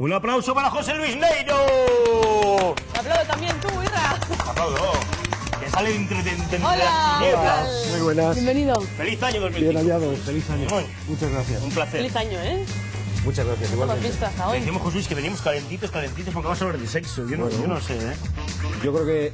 Un aplauso para José Luis Neiro. Aplaudo también tú, Irra. Aplaudo. Que sale de entre las Hola. tinieblas. Muy buenas. Bienvenido. Feliz año 2005. Bien hallados, feliz año. Muchas gracias. Un placer. Feliz año, ¿eh? Muchas gracias, No hemos igualmente. visto hasta Le hoy. decimos, José Luis, que venimos calentitos porque vamos a hablar de sexo. Yo no sé, ¿eh? Yo creo que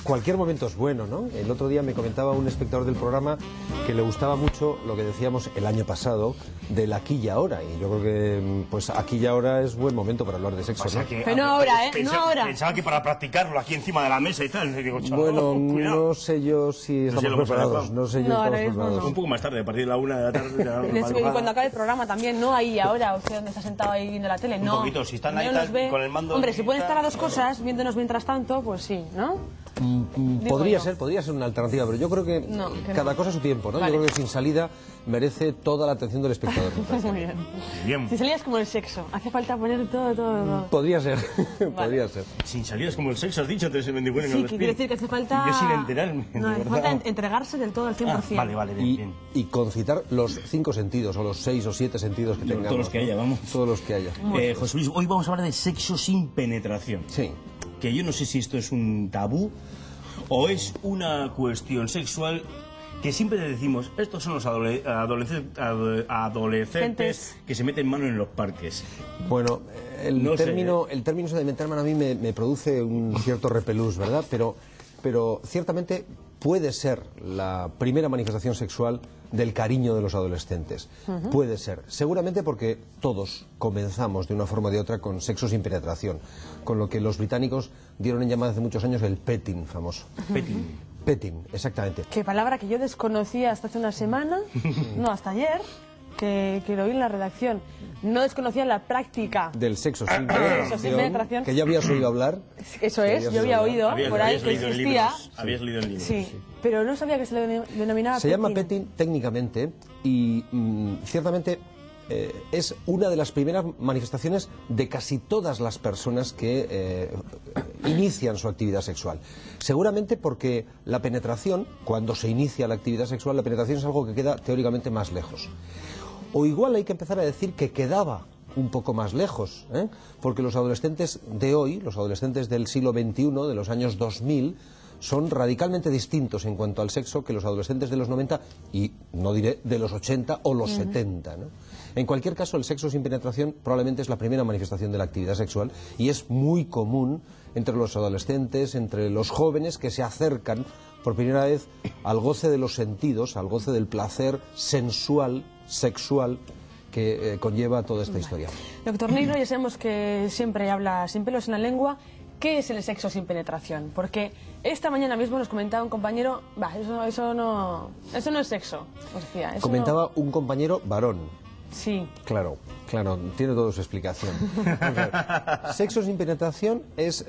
cualquier momento es bueno, ¿no? El otro día me comentaba un espectador del programa que le gustaba mucho lo que decíamos el año pasado del aquí y ahora. Y yo creo que, pues, aquí y ahora es buen momento para hablar de sexo, O sea ¿no? que, Pero no ahora, ¿eh? No ahora. Pensaba que para practicarlo aquí encima de la mesa y tal. Digo, chaval, Bueno, cuidado. no sé yo si No sé, estamos lo hemos preparados. adelantado. No sé yo No, si ahora estamos mismo preparados. Un poco más tarde, a partir de la 1 de la tarde. De la Y madrugada. cuando acabe el programa también, no ahí ahora, usted donde está sentado ahí viendo la tele, Un no. poquito, si están ahí Primero tal, nos ve. con el mando Hombre, si pueden estar a dos claro. cosas, viéndonos mientras tanto, pues sí, ¿no? Podría yo. ser una alternativa, pero yo creo que No, que cada no. cosa a su tiempo, ¿no? Vale. Yo creo que sin salida merece toda la atención del espectador. Muy bien. Bien. Si salías como el sexo, hace falta poner todo. Podría ser, podría ser. Sin salidas como el sexo, has dicho antes en 24 Sí, que quiere decir que hace falta... Yo sin enterarme. No, de hace verdad. falta entregarse del todo al 100%. Vale, bien, bien. Y concitar los 5 sentidos, o los 6 o 7 sentidos que tengamos. Todos los que haya, vamos. Todos los que haya. José Luis, hoy vamos a hablar de sexo sin penetración. Sí. Que yo no sé si esto es un tabú o es una cuestión sexual que siempre decimos, estos son los adolescentes que se meten mano en los parques. Bueno, el No sé, término ese de meter mano a mí me produce un cierto repelús, ¿verdad? Pero ciertamente puede ser la primera manifestación sexual del cariño de los adolescentes. Puede ser. Seguramente porque todos comenzamos de una forma o de otra con sexo sin penetración. Con lo que los británicos dieron en llamada hace muchos años el petting famoso. Petting. Petting, exactamente. Qué palabra que yo desconocía hasta hace una semana, no, hasta ayer, que lo oí en la redacción. No desconocía la práctica. Del sexo sin penetración. que ya habías oído hablar. Eso es, yo había oído por ahí que existía. Habías leído en libros. Sí, pero no sabía que se le denominaba Se llama petting. petting técnicamente y ciertamente es una de las primeras manifestaciones de casi todas las personas que inician su actividad sexual. Seguramente porque la penetración, cuando se inicia la actividad sexual, la penetración es algo que queda teóricamente más lejos. O igual hay que empezar a decir que quedaba un poco más lejos, ¿eh? Porque los adolescentes de hoy, los adolescentes del siglo XXI, de los años 2000, son radicalmente distintos en cuanto al sexo que los adolescentes de los 90 y no diré de los 80 o los 70, ¿no? En cualquier caso, el sexo sin penetración probablemente es la primera manifestación de la actividad sexual y es muy común entre los adolescentes, entre los jóvenes que se acercan por primera vez al goce de los sentidos, al goce del placer sensual, sexual que conlleva toda esta historia. Doctor Neiro, ya sabemos que siempre habla sin pelos en la lengua. ¿Qué es el sexo sin penetración? Porque esta mañana mismo nos comentaba un compañero, eso no es sexo. Os decía, eso Comentaba un compañero varón. Sí. Claro, tiene toda su explicación. Vamos a ver. Sexo sin penetración es,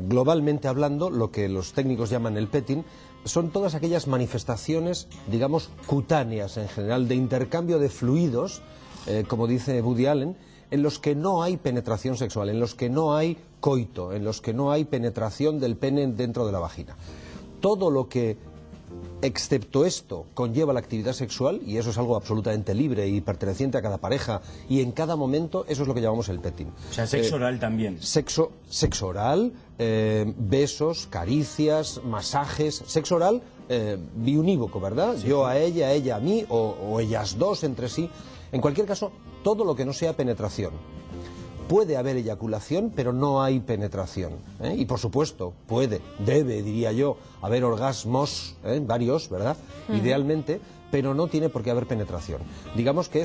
globalmente hablando, lo que los técnicos llaman el petting, son todas aquellas manifestaciones, digamos, cutáneas en general, de intercambio de fluidos, como dice Woody Allen, en los que no hay penetración sexual, en los que no hay coito, en los que no hay penetración del pene dentro de la vagina. Todo lo que, excepto esto, conlleva la actividad sexual, y eso es algo absolutamente libre y perteneciente a cada pareja, y en cada momento, eso es lo que llamamos el petting. O sea, sexo oral también. Sexo oral, besos, caricias, masajes, sexo oral biunívoco, ¿verdad? Sí. Yo a ella a mí, o ellas dos entre sí. En cualquier caso, todo lo que no sea penetración. Puede haber eyaculación, pero no hay penetración, ¿eh? Y por supuesto, debe, diría yo, haber orgasmos, varios, ¿verdad? Idealmente, pero no tiene por qué haber penetración. Digamos que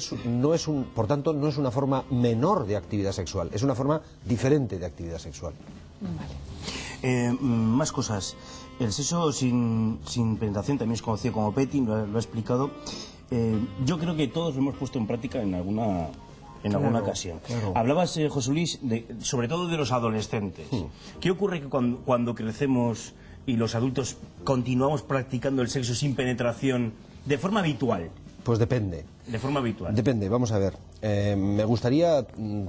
por tanto, no es una forma menor de actividad sexual, es una forma diferente de actividad sexual. Vale. Más cosas. El sexo sin penetración también es conocido como petting, lo ha explicado. Yo creo que todos lo hemos puesto en práctica en alguna ocasión. Claro. Hablabas, José Luis, sobre todo de los adolescentes. ¿Qué ocurre que cuando crecemos y los adultos continuamos practicando el sexo sin penetración de forma habitual? Pues depende. De forma habitual. Depende, vamos a ver. Me gustaría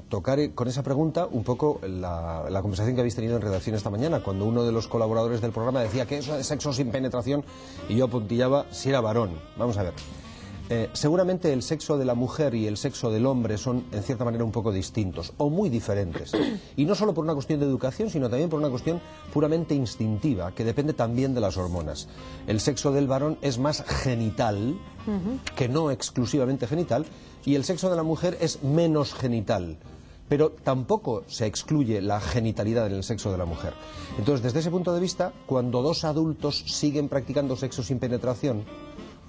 tocar con esa pregunta un poco la conversación que habéis tenido en redacción esta mañana, cuando uno de los colaboradores del programa decía que eso de sexo sin penetración y yo apuntillaba si era varón. Vamos a ver. Seguramente el sexo de la mujer y el sexo del hombre son en cierta manera un poco distintos o muy diferentes, y no solo por una cuestión de educación, sino también por una cuestión puramente instintiva, que depende también de las hormonas. El sexo del varón es más genital, que no exclusivamente genital, y el sexo de la mujer es menos genital, pero tampoco se excluye la genitalidad en el sexo de la mujer. Entonces, desde ese punto de vista, cuando dos adultos siguen practicando sexo sin penetración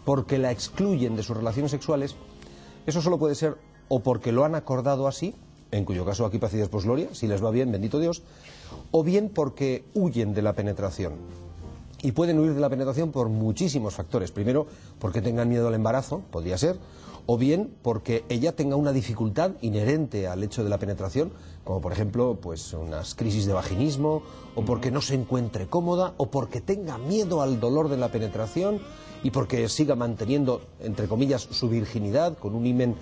porque la excluyen de sus relaciones sexuales, eso solo puede ser o porque lo han acordado así, en cuyo caso aquí paz y después gloria, si les va bien, bendito Dios, o bien porque huyen de la penetración. Y pueden huir de la penetración por muchísimos factores. Primero, porque tengan miedo al embarazo, podría ser, o bien porque ella tenga una dificultad inherente al hecho de la penetración, como por ejemplo pues unas crisis de vaginismo, o porque no se encuentre cómoda, o porque tenga miedo al dolor de la penetración y porque siga manteniendo, entre comillas, su virginidad con un himen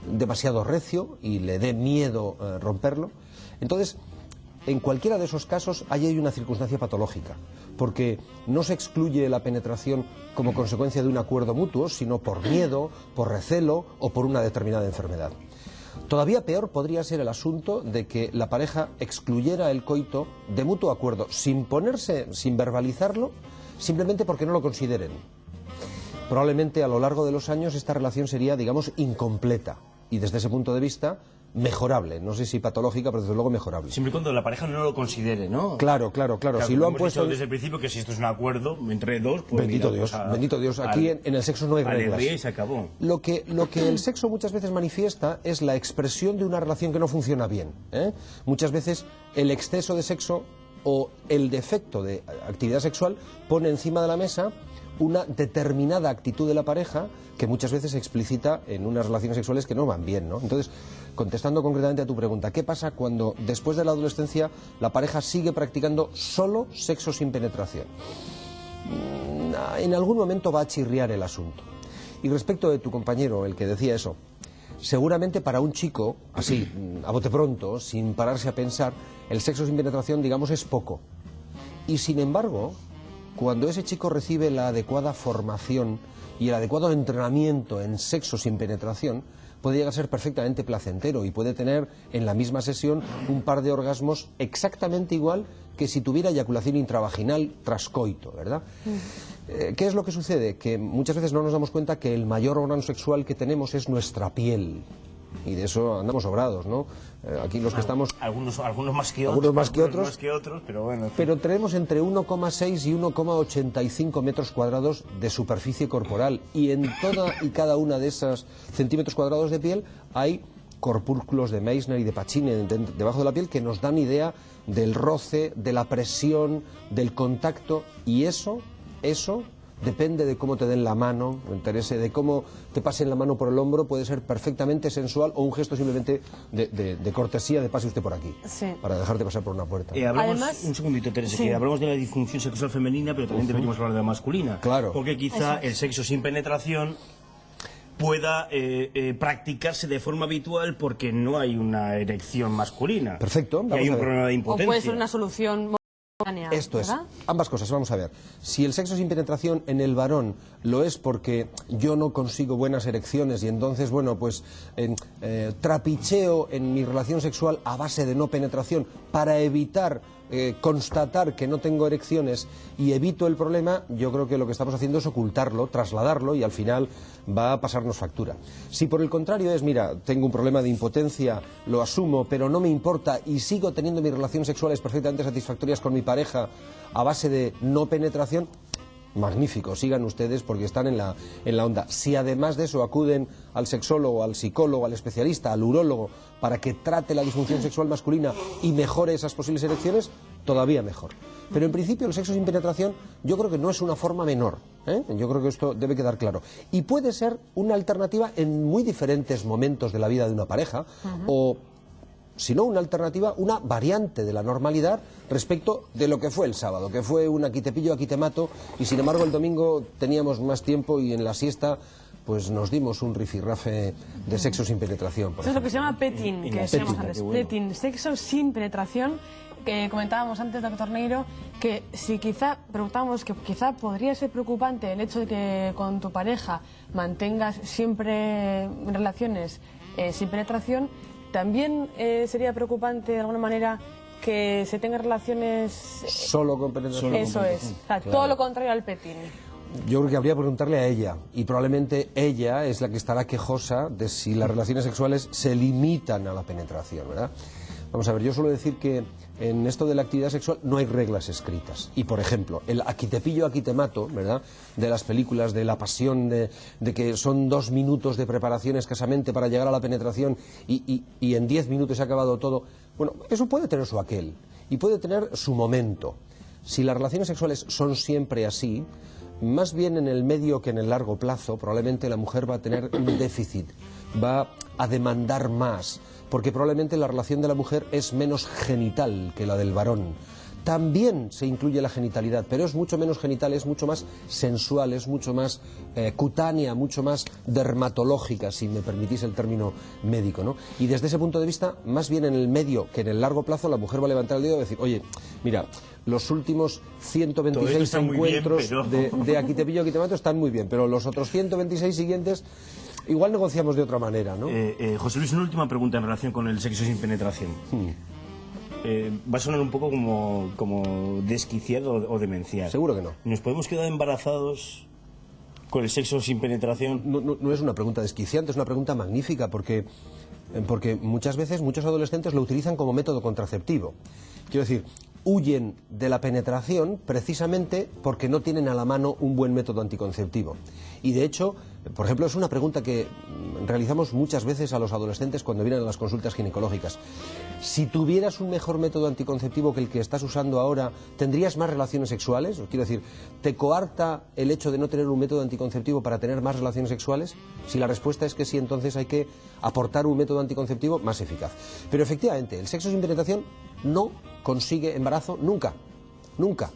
demasiado recio y le dé miedo romperlo. Entonces, en cualquiera de esos casos hay una circunstancia patológica, porque no se excluye la penetración como consecuencia de un acuerdo mutuo, sino por miedo, por recelo o por una determinada enfermedad. Todavía peor podría ser el asunto de que la pareja excluyera el coito de mutuo acuerdo, sin verbalizarlo, simplemente porque no lo consideren. Probablemente a lo largo de los años esta relación sería, digamos, incompleta y desde ese punto de vista mejorable, no sé si patológica, pero desde luego mejorable. Siempre y cuando la pareja no lo considere, ¿no? Claro. Si lo han puesto desde el principio que si esto es un acuerdo entre dos, pues bendito mira, Dios, pues bendito Dios. Aquí en el sexo no hay reglas. Alegría y se acabó. Lo que el sexo muchas veces manifiesta es la expresión de una relación que no funciona bien, ¿eh? Muchas veces el exceso de sexo o el defecto de actividad sexual pone encima de la mesa una determinada actitud de la pareja que muchas veces se explicita en unas relaciones sexuales que no van bien, ¿no? Entonces, contestando concretamente a tu pregunta, ¿qué pasa cuando después de la adolescencia la pareja sigue practicando solo sexo sin penetración? En algún momento va a chirriar el asunto. Y respecto de tu compañero, el que decía eso, seguramente para un chico, así, a bote pronto, sin pararse a pensar, el sexo sin penetración, digamos, es poco. Y sin embargo, cuando ese chico recibe la adecuada formación y el adecuado entrenamiento en sexo sin penetración, puede llegar a ser perfectamente placentero y puede tener en la misma sesión un par de orgasmos exactamente igual que si tuviera eyaculación intravaginal tras coito, ¿verdad? ¿Qué es lo que sucede? Que muchas veces no nos damos cuenta que el mayor órgano sexual que tenemos es nuestra piel. Y de eso andamos sobrados, ¿no? Aquí los que estamos... Algunos más que otros, pero bueno... Pero tenemos entre 1,6 y 1,85 metros cuadrados de superficie corporal. Y en toda y cada una de esos centímetros cuadrados de piel hay corpúsculos de Meissner y de Pacini debajo de la piel que nos dan idea del roce, de la presión, del contacto. Y eso depende de cómo te den la mano, de cómo te pasen la mano por el hombro, puede ser perfectamente sensual o un gesto simplemente de cortesía, de pase usted por aquí, para dejarte pasar por una puerta. Además, un segundito, Teresa, que hablamos de la disfunción sexual femenina, pero también deberíamos hablar de la masculina. Claro. Porque quizá el sexo sin penetración pueda practicarse de forma habitual porque no hay una erección masculina. Perfecto. Y hay un problema de impotencia. O puede ser una solución... Esto es, ambas cosas, vamos a ver. Si el sexo sin penetración en el varón lo es porque yo no consigo buenas erecciones y entonces, bueno, pues trapicheo en mi relación sexual a base de no penetración para evitar constatar que no tengo erecciones y evito el problema, yo creo que lo que estamos haciendo es ocultarlo, trasladarlo y al final va a pasarnos factura. Si por el contrario es, mira, tengo un problema de impotencia, lo asumo, pero no me importa y sigo teniendo mis relaciones sexuales perfectamente satisfactorias con mi pareja a base de no penetración, magnífico, sigan ustedes porque están en la onda. Si además de eso acuden al sexólogo, al psicólogo, al especialista, al urólogo, para que trate la disfunción sexual masculina y mejore esas posibles erecciones, todavía mejor. Pero en principio el sexo sin penetración yo creo que no es una forma menor, ¿eh? Yo creo que esto debe quedar claro. Y puede ser una alternativa en muy diferentes momentos de la vida de una pareja, o si no una alternativa, una variante de la normalidad respecto de lo que fue el sábado, que fue un aquí te pillo, aquí te mato, y sin embargo el domingo teníamos más tiempo y en la siesta pues nos dimos un rifirrafe de sexo sin penetración. Eso es lo que se llama petting, que decíamos antes. Petting, sexo sin penetración, que comentábamos antes, doctor Neiro, que si preguntábamos que quizá podría ser preocupante el hecho de que con tu pareja mantengas siempre relaciones sin penetración, también sería preocupante de alguna manera que se tengan relaciones solo con penetración. Eso es, o sea, claro. todo lo contrario al petting. Yo creo que habría que preguntarle a ella, y probablemente ella es la que estará quejosa de si las relaciones sexuales se limitan a la penetración, ¿verdad? Vamos a ver, yo suelo decir que en esto de la actividad sexual no hay reglas escritas. Y, por ejemplo, el aquí te pillo, aquí te mato, ¿verdad?, de las películas de la pasión, de que son 2 minutos de preparación escasamente para llegar a la penetración y en 10 minutos se ha acabado todo. Bueno, eso puede tener su aquel y puede tener su momento. Si las relaciones sexuales son siempre así, más bien en el medio que en el largo plazo, probablemente la mujer va a tener un déficit, va a demandar más, porque probablemente la relación de la mujer es menos genital que la del varón. También se incluye la genitalidad, pero es mucho menos genital, es mucho más sensual, es mucho más cutánea, mucho más dermatológica, si me permitís el término médico, ¿no? Y desde ese punto de vista, más bien en el medio que en el largo plazo, la mujer va a levantar el dedo y decir, oye, mira, los últimos 126 encuentros de aquí te pillo, aquí te mato están muy bien, pero los otros 126 siguientes igual negociamos de otra manera, ¿no? José Luis, una última pregunta en relación con el sexo sin penetración. Va a sonar un poco como desquiciado o demencial. Seguro que no. ¿Nos podemos quedar embarazados con el sexo sin penetración? No es una pregunta desquiciante, es una pregunta magnífica, porque muchas veces muchos adolescentes lo utilizan como método contraceptivo. Quiero decir, huyen de la penetración precisamente porque no tienen a la mano un buen método anticonceptivo. Y de hecho, por ejemplo, es una pregunta que realizamos muchas veces a los adolescentes cuando vienen a las consultas ginecológicas. Si tuvieras un mejor método anticonceptivo que el que estás usando ahora, ¿tendrías más relaciones sexuales? Quiero decir, ¿te coarta el hecho de no tener un método anticonceptivo para tener más relaciones sexuales? Si la respuesta es que sí, entonces hay que aportar un método anticonceptivo más eficaz. Pero efectivamente, el sexo sin penetración no consigue embarazo nunca, nunca.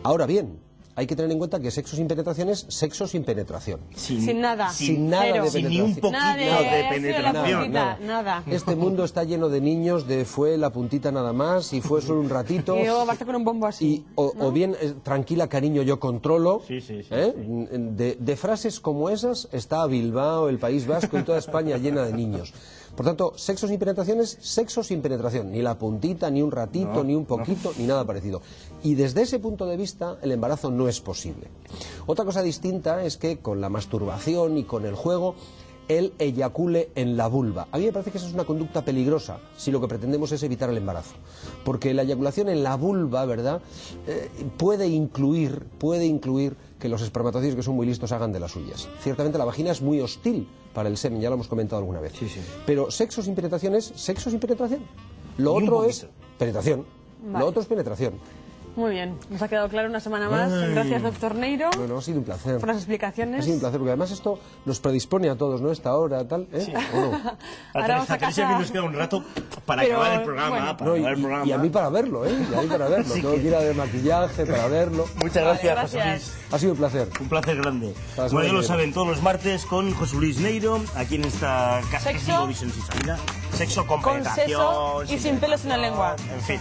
Ahora bien, hay que tener en cuenta que sexo sin penetración es sexo sin penetración. Sin nada. Sin nada de penetración. Sin ni un poquito de penetración. Nada. Este mundo está lleno de niños de fue la puntita nada más y fue solo un ratito. Y luego basta con un bombo así. O bien, tranquila cariño, yo controlo. Sí. De frases como esas está Bilbao, el País Vasco y toda España llena de niños. Por tanto, sexo sin penetración es sexo sin penetración. Ni la puntita, ni un ratito, ni un poquito, ni nada parecido. Y desde ese punto de vista, el embarazo no es posible. Otra cosa distinta es que con la masturbación y con el juego, él eyacule en la vulva. A mí me parece que esa es una conducta peligrosa si lo que pretendemos es evitar el embarazo. Porque la eyaculación en la vulva, ¿verdad?, puede incluir que los espermatozoides, que son muy listos, hagan de las suyas. Ciertamente la vagina es muy hostil para el semen, ya lo hemos comentado alguna vez. Sí. Pero sexo sin penetración es sexo sin penetración. Lo otro es penetración. Vale. Lo otro es penetración. Muy bien, nos ha quedado claro una semana más. Gracias, doctor Neiro, Bueno, ha sido un placer. por las explicaciones. Ha sido un placer, porque además esto nos predispone a todos, ¿no? Esta hora, tal, ¿eh? Sí. ¿O no? Ahora vamos a Teresa, casa. que nos queda un rato para Pero, acabar el programa. bueno. Y a mí para verlo, ¿eh? Y a mí para verlo. Así Tengo que- que ir a de maquillaje para verlo. Muchas gracias, Vale, José gracias. Luis. Ha sido un placer. Un placer grande. Hasta la semana Bueno, ya que lo viene. saben, todos los martes con José Luis Neiro, aquí en esta casa Sexo. Visión sin salida. Sexo con Con penetración. seso y sin pelos en la lengua. En fin.